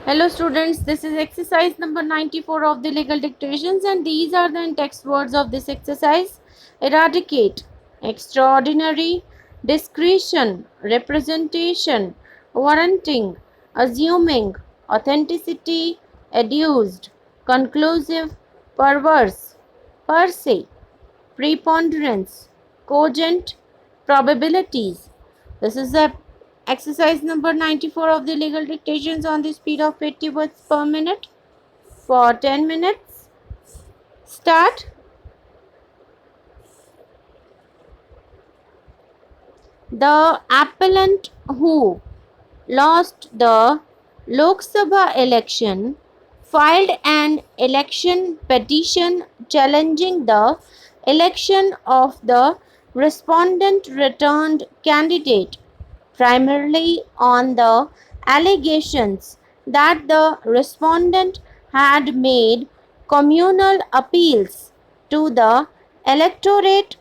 Hello students, this is exercise number 94 of the legal dictations and these are the in-text words of this exercise. Eradicate, extraordinary, discretion, representation, warranting, assuming, authenticity, adduced, conclusive, perverse, per se, preponderance, cogent, probabilities. This is the exercise number 94 of the legal dictations on the speed of 80 words per minute for 10 minutes. Start. The appellant who lost the Lok Sabha election filed an election petition challenging the election of the respondent returned candidate, primarily on the allegations that the respondent had made communal appeals to the electorate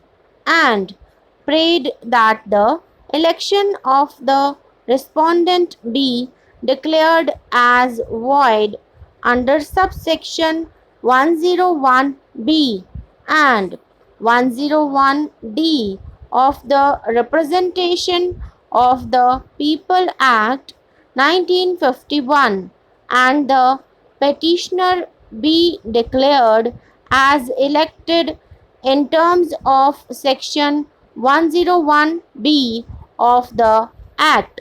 and prayed that the election of the respondent be declared as void under subsection 101B and 101D of the Representation of the People Act 1951 and the petitioner be declared as elected in terms of section 101B of the Act.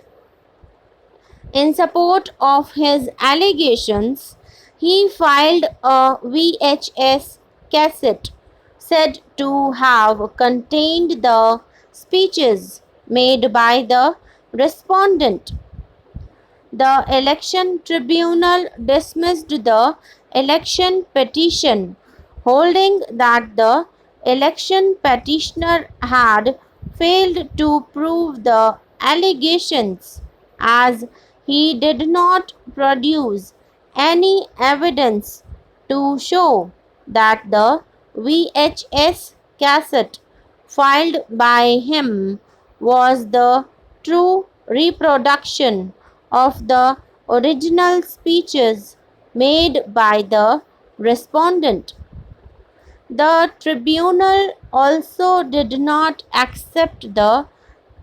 In support of his allegations, he filed a VHS cassette said to have contained the speeches made by the respondent. The election tribunal dismissed the election petition, holding that the election petitioner had failed to prove the allegations as he did not produce any evidence to show that the VHS cassette filed by him was the true reproduction of the original speeches made by the respondent. The tribunal also did not accept the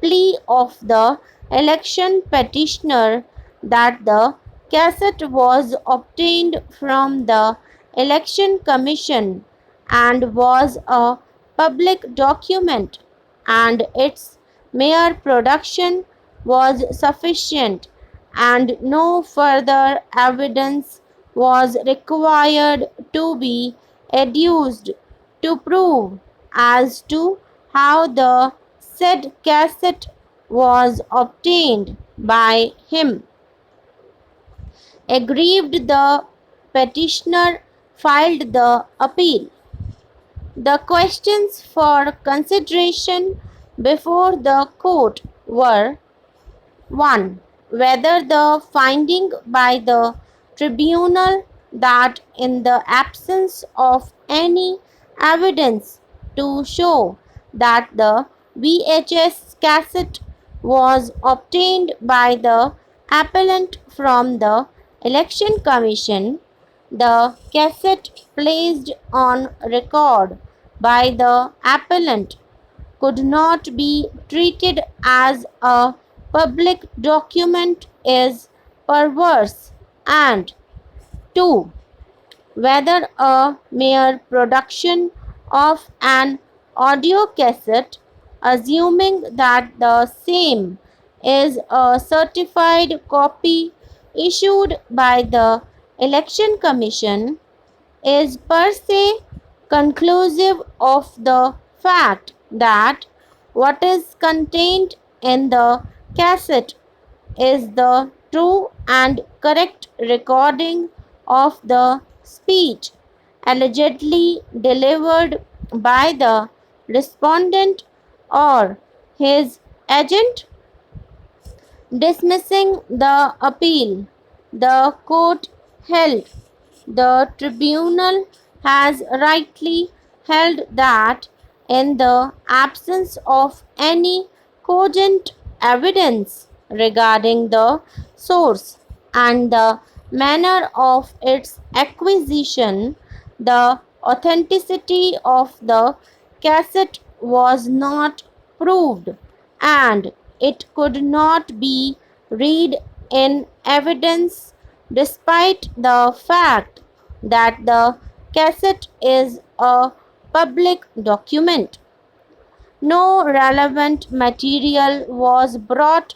plea of the election petitioner that the cassette was obtained from the Election Commission and was a public document, and its mere production was sufficient, and no further evidence was required to be adduced to prove as to how the said cassette was obtained by him. Aggrieved, the petitioner filed the appeal. The questions for consideration before the court were: 1. Whether the finding by the tribunal that in the absence of any evidence to show that the VHS cassette was obtained by the appellant from the Election Commission, the cassette placed on record by the appellant could not be treated as a public document is perverse, and 2. Whether a mere production of an audio cassette, assuming that the same is a certified copy issued by the Election Commission, is per se conclusive of the fact that what is contained in the cassette is the true and correct recording of the speech allegedly delivered by the respondent or his agent. Dismissing the appeal, the court held the tribunal has rightly held that in the absence of any cogent evidence regarding the source and the manner of its acquisition, the authenticity of the cassette was not proved, and it could not be read in evidence despite the fact that the cassette is a public document. No relevant material was brought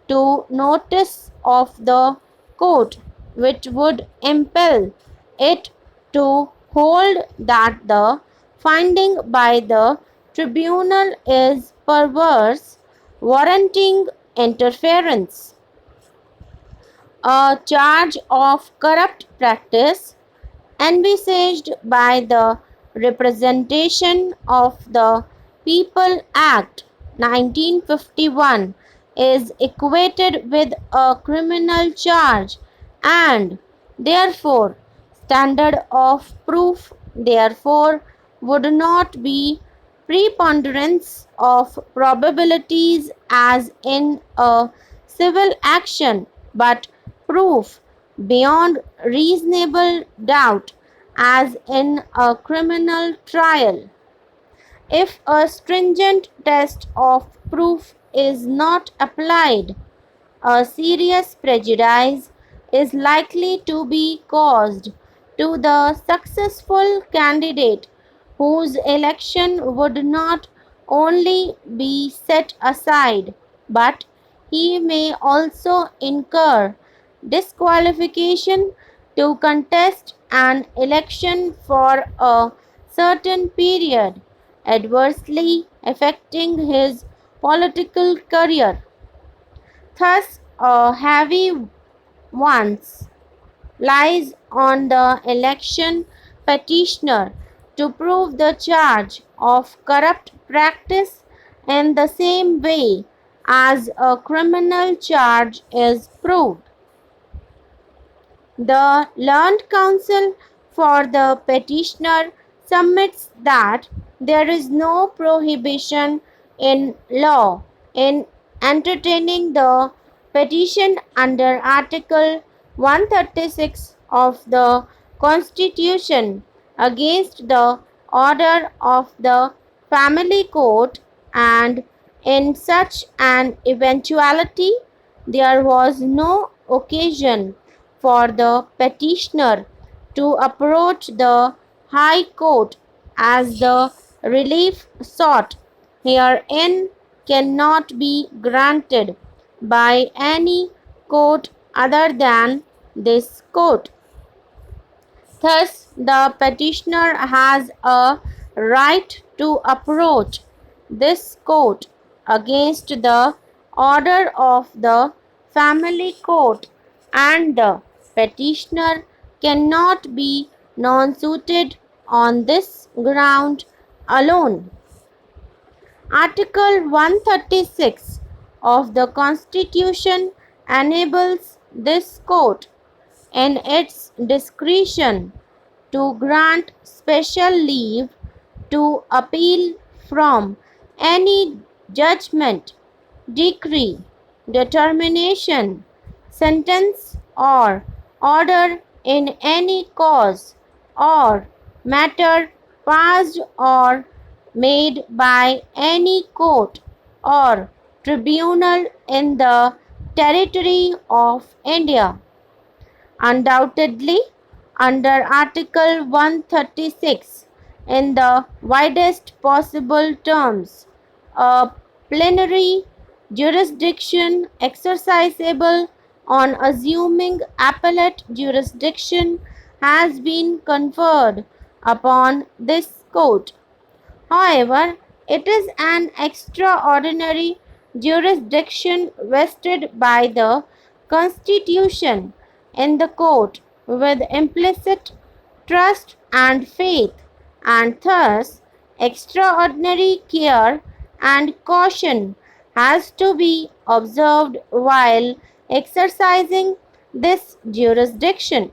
to notice of the court which would impel it to hold that the finding by the tribunal is perverse, warranting interference. A charge of corrupt practice envisaged by the Representation of the People Act 1951 is equated with a criminal charge, and therefore standard of proof therefore would not be preponderance of probabilities as in a civil action, but proof beyond reasonable doubt as in a criminal trial. If a stringent test of proof is not applied, a serious prejudice is likely to be caused to the successful candidate, whose election would not only be set aside, but he may also incur disqualification to contest an election for a certain period, adversely affecting his political career. Thus, a heavy onus lies on the election petitioner to prove the charge of corrupt practice in the same way as a criminal charge is proved. The learned counsel for the petitioner submits that there is no prohibition in law in entertaining the petition under Article 136 of the Constitution against the order of the family court, and in such an eventuality there was no occasion for the petitioner to approach the High Court, as the relief sought herein cannot be granted by any court other than this court. Thus, the petitioner has a right to approach this court against the order of the family court, and the petitioner cannot be non-suited on this ground alone. Article 136 of the Constitution enables this court, in its discretion, to grant special leave to appeal from any judgment, decree, determination, sentence, or order in any cause or matter passed or made by any court or tribunal in the territory of India. Undoubtedly, under Article 136, in the widest possible terms, a plenary jurisdiction exercisable on assuming appellate jurisdiction has been conferred upon this court. However, it is an extraordinary jurisdiction vested by the Constitution in the court with implicit trust and faith, and thus extraordinary care and caution has to be observed while exercising this jurisdiction.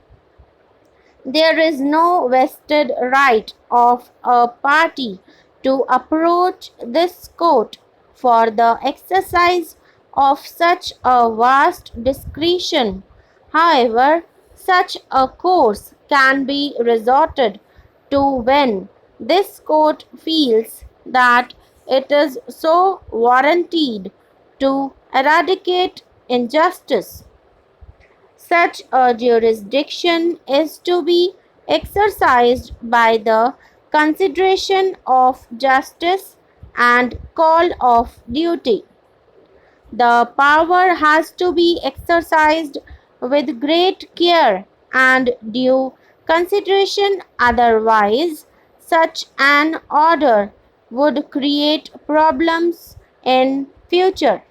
There is no vested right of a party to approach this court for the exercise of such a vast discretion. However, Such a course can be resorted to when this court feels that it is so warranted to eradicate injustice. Such a jurisdiction is to be exercised by the consideration of justice and call of duty. The power has to be exercised with great care and due consideration, otherwise, such an order would create problems in future.